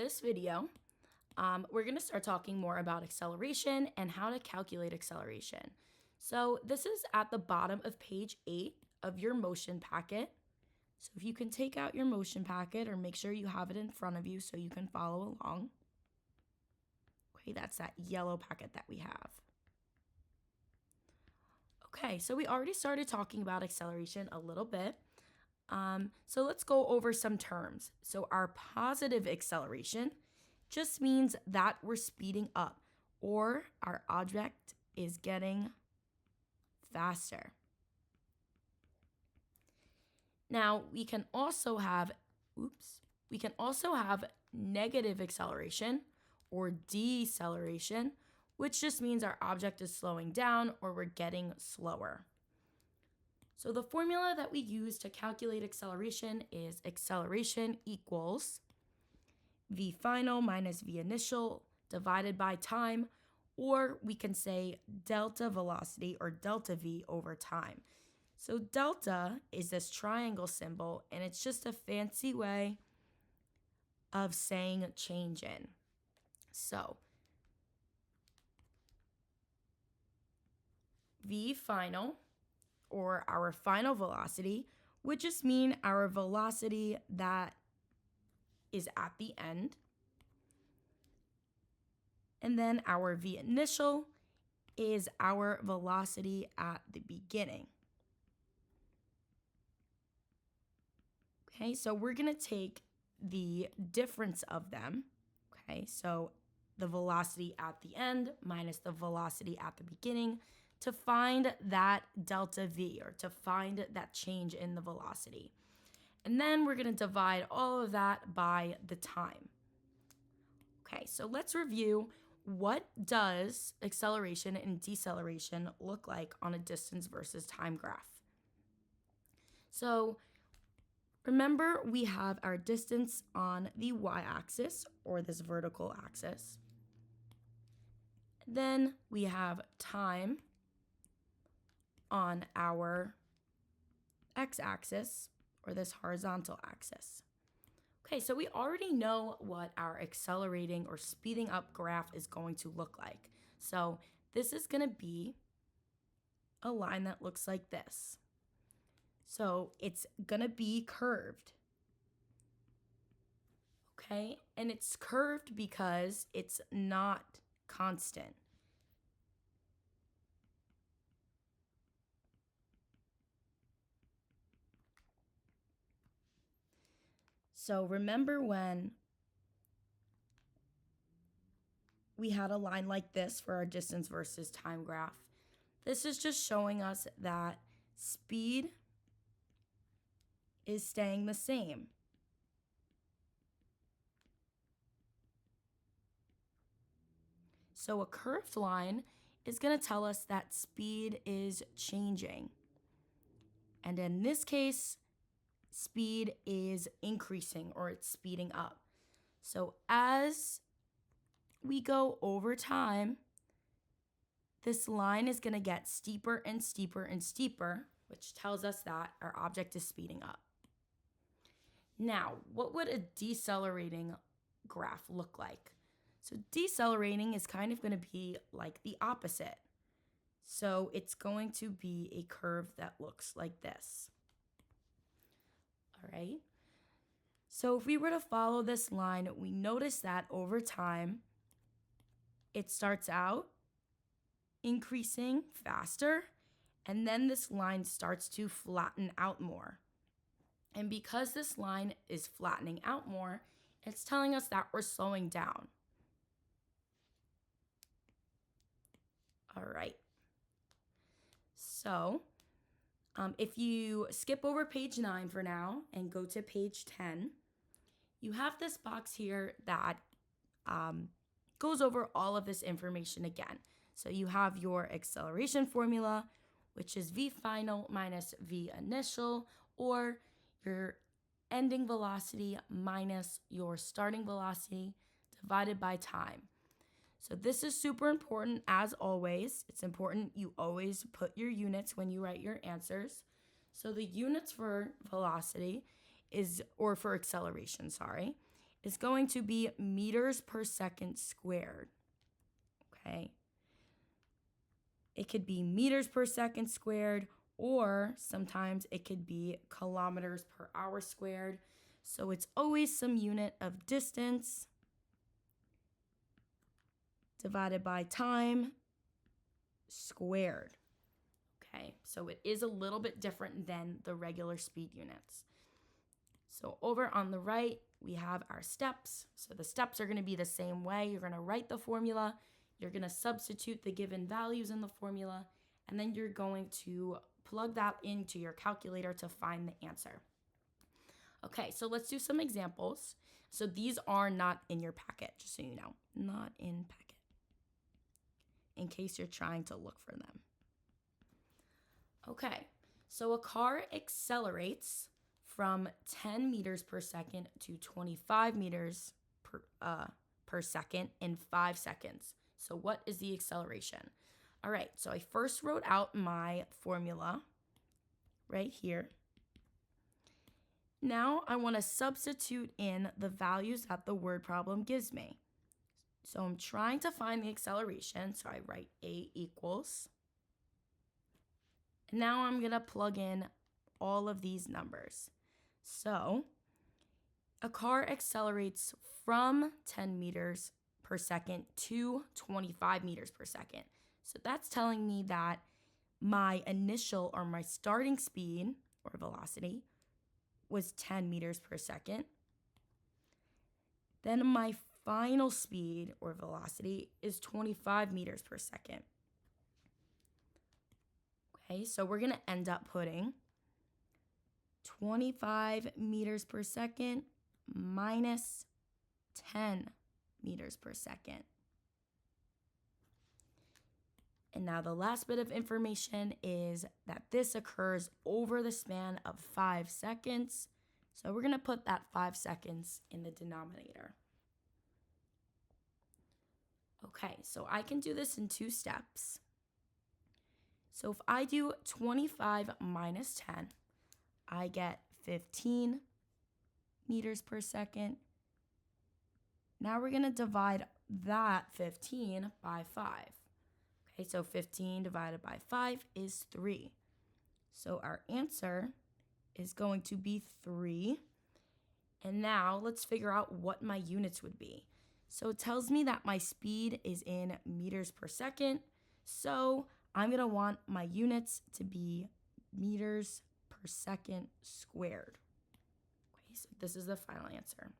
this video, we're going to start talking more about acceleration and how to calculate acceleration. So this is at the bottom of page 8 of your motion packet. So if you can take out your motion packet or make sure you have it in front of you so you can follow along. Okay, that's that yellow packet that we have. Okay, so we already started talking about acceleration a little bit. So let's go over some terms. So our positive acceleration just means that we're speeding up or our object is getting faster. Now we can also have negative acceleration or deceleration, which just means our object is slowing down or we're getting slower. So the formula that we use to calculate acceleration is acceleration equals v final minus v initial divided by time, or we can say delta velocity or delta v over time. So delta is this triangle symbol, and it's just a fancy way of saying change in. So v final, or our final velocity, would just mean our velocity that is at the end. And then our v initial is our velocity at the beginning. Okay, so we're going to take the difference of them. Okay, so the velocity at the end minus the velocity at the beginning to find that delta v, or to find that change in the velocity. And then we're going to divide all of that by the time. Okay, so let's review, what does acceleration and deceleration look like on a distance versus time graph? So remember, we have our distance on the y-axis, or this vertical axis. Then we have time on our x-axis, or this horizontal axis. Okay, so we already know what our accelerating or speeding up graph is going to look like. So this is going to be a line that looks like this. So it's going to be curved. Okay, and it's curved because it's not constant. So remember when we had a line like this for our distance versus time graph? This is just showing us that speed is staying the same. So a curved line is going to tell us that speed is changing. And in this case, speed is increasing, or it's speeding up. So as we go over time, this line is going to get steeper and steeper and steeper, which tells us that our object is speeding up. Now, what would a decelerating graph look like? So decelerating is kind of going to be like the opposite. So it's going to be a curve that looks like this. All right. So if we were to follow this line, we notice that over time, it starts out increasing faster, and then this line starts to flatten out more. And because this line is flattening out more, it's telling us that we're slowing down. All right. So if you skip over page 9 for now and go to page 10, you have this box here that goes over all of this information again. So you have your acceleration formula, which is v final minus v initial, or your ending velocity minus your starting velocity divided by time. So this is super important, as always. It's important you always put your units when you write your answers. So the units for velocity is, or for acceleration, sorry, is going to be meters per second squared. Okay. It could be meters per second squared, or sometimes it could be kilometers per hour squared. So it's always some unit of distance divided by time squared. Okay, so it is a little bit different than the regular speed units. So over on the right, we have our steps. So the steps are going to be the same way. You're going to write the formula, you're going to substitute the given values in the formula, and then you're going to plug that into your calculator to find the answer. Okay, so let's do some examples. So these are not in your packet, just so you know, not in packet, in case you're trying to look for them. Okay, so a car accelerates from 10 meters per second to 25 meters per second in 5 seconds. So what is the acceleration? All right, so I first wrote out my formula right here. Now I want to substitute in the values that the word problem gives me. So I'm trying to find the acceleration, so I write A equals. Now I'm going to plug in all of these numbers. So a car accelerates from 10 meters per second to 25 meters per second. So that's telling me that my initial or my starting speed or velocity was 10 meters per second. Then my final speed or velocity is 25 meters per second. Okay, so we're going to end up putting 25 meters per second minus 10 meters per second. And now the last bit of information is that this occurs over the span of 5 seconds. So we're going to put that 5 seconds in the denominator. Okay, so I can do this in 2 steps. So if I do 25 minus 10, I get 15 meters per second. Now we're going to divide that 15 by 5. Okay, so 15 divided by 5 is 3. So our answer is going to be 3. And now let's figure out what my units would be. So it tells me that my speed is in meters per second. So I'm going to want my units to be meters per second squared. Okay, so this is the final answer.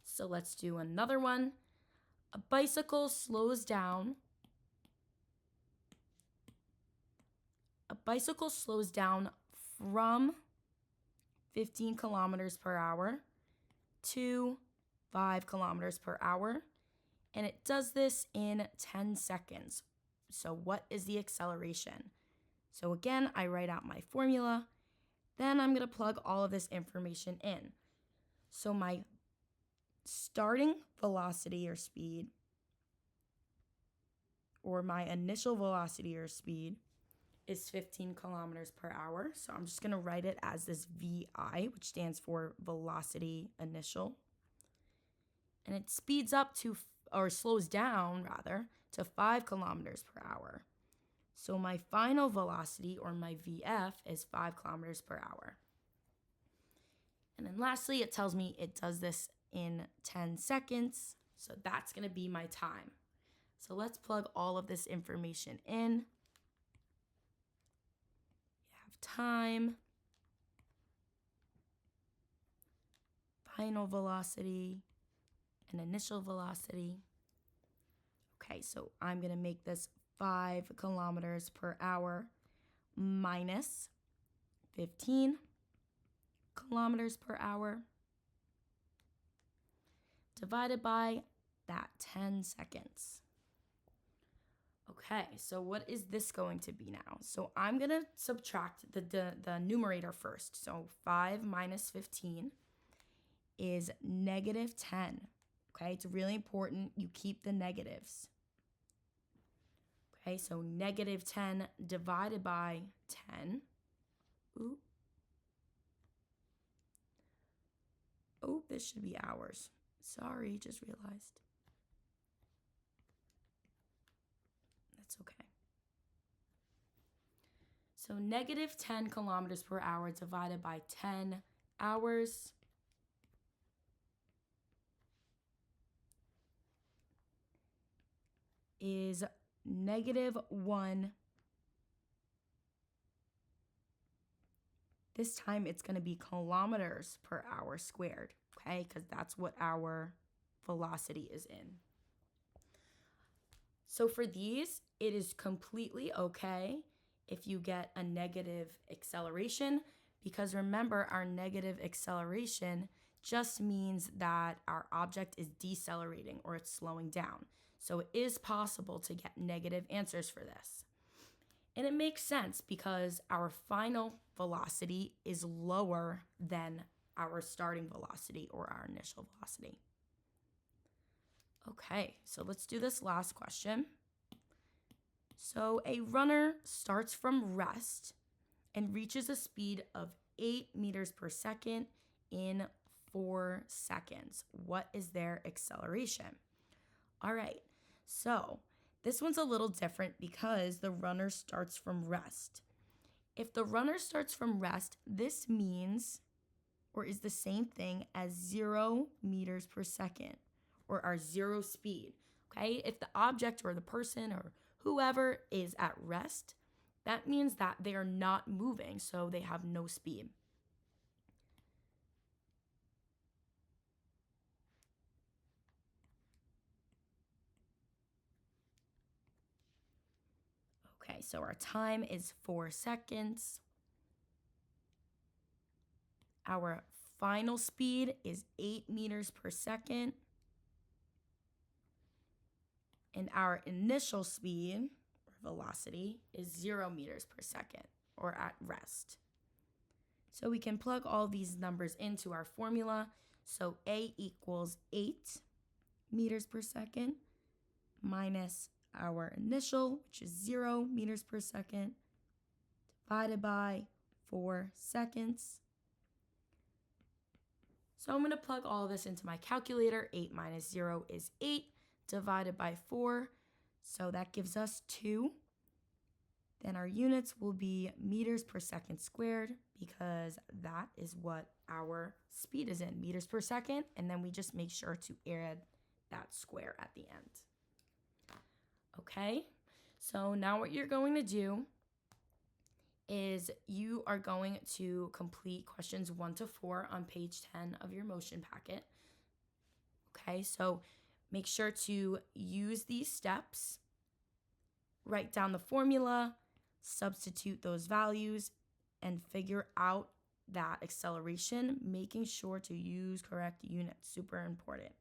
So let's do another one. A bicycle slows down. A bicycle slows down from 15 kilometers per hour to 5 kilometers per hour. And it does this in 10 seconds. So what is the acceleration? So again, I write out my formula. Then I'm going to plug all of this information in. So my starting velocity or speed, or my initial velocity or speed, is 15 kilometers per hour. So I'm just going to write it as this VI, which stands for velocity initial. And it speeds up to, or slows down rather, to 5 kilometers per hour. So my final velocity, or my VF, is 5 kilometers per hour. And then lastly, it tells me it does this in 10 seconds. So that's going to be my time. So let's plug all of this information in. We have time, final velocity, and initial velocity. Okay, so I'm going to make this 5 kilometers per hour minus 15 kilometers per hour divided by that 10 seconds. Okay, so what is this going to be now? So I'm going to subtract the numerator first. So 5 minus 15 is negative 10. Okay, it's really important you keep the negatives. Okay, so negative 10 divided by 10 Oh, this should be hours. Sorry, just realized. That's okay. So negative 10 kilometers per hour divided by 10 hours is negative 1. This time it's going to be kilometers per hour squared, okay? Because that's what our velocity is in. So for these, it is completely okay if you get a negative acceleration, because remember, our negative acceleration just means that our object is decelerating or it's slowing down. So it is possible to get negative answers for this. And it makes sense because our final velocity is lower than our starting velocity or our initial velocity. Okay, so let's do this last question. So a runner starts from rest and reaches a speed of 8 meters per second in 4 seconds. What is their acceleration? All right, so this one's a little different because the runner starts from rest. If the runner starts from rest, this means or is the same thing as 0 meters per second or our zero speed. Okay, if the object or the person or whoever is at rest, that means that they are not moving, so they have no speed. Okay, so our time is 4 seconds. Our final speed is 8 meters per second. And our initial speed, or velocity, is 0 meters per second, or at rest. So we can plug all these numbers into our formula. So A equals 8 meters per second minus our initial, which is 0 meters per second, divided by 4 seconds. So I'm going to plug all this into my calculator. 8 minus 0 is 8 divided by 4. So that gives us 2. Then our units will be meters per second squared because that is what our speed is in, meters per second. And then we just make sure to add that square at the end. Okay, so now what you're going to do is you are going to complete questions 1 to 4 on page 10 of your motion packet. Okay, so make sure to use these steps, write down the formula, substitute those values, and figure out that acceleration, making sure to use correct units. Super important.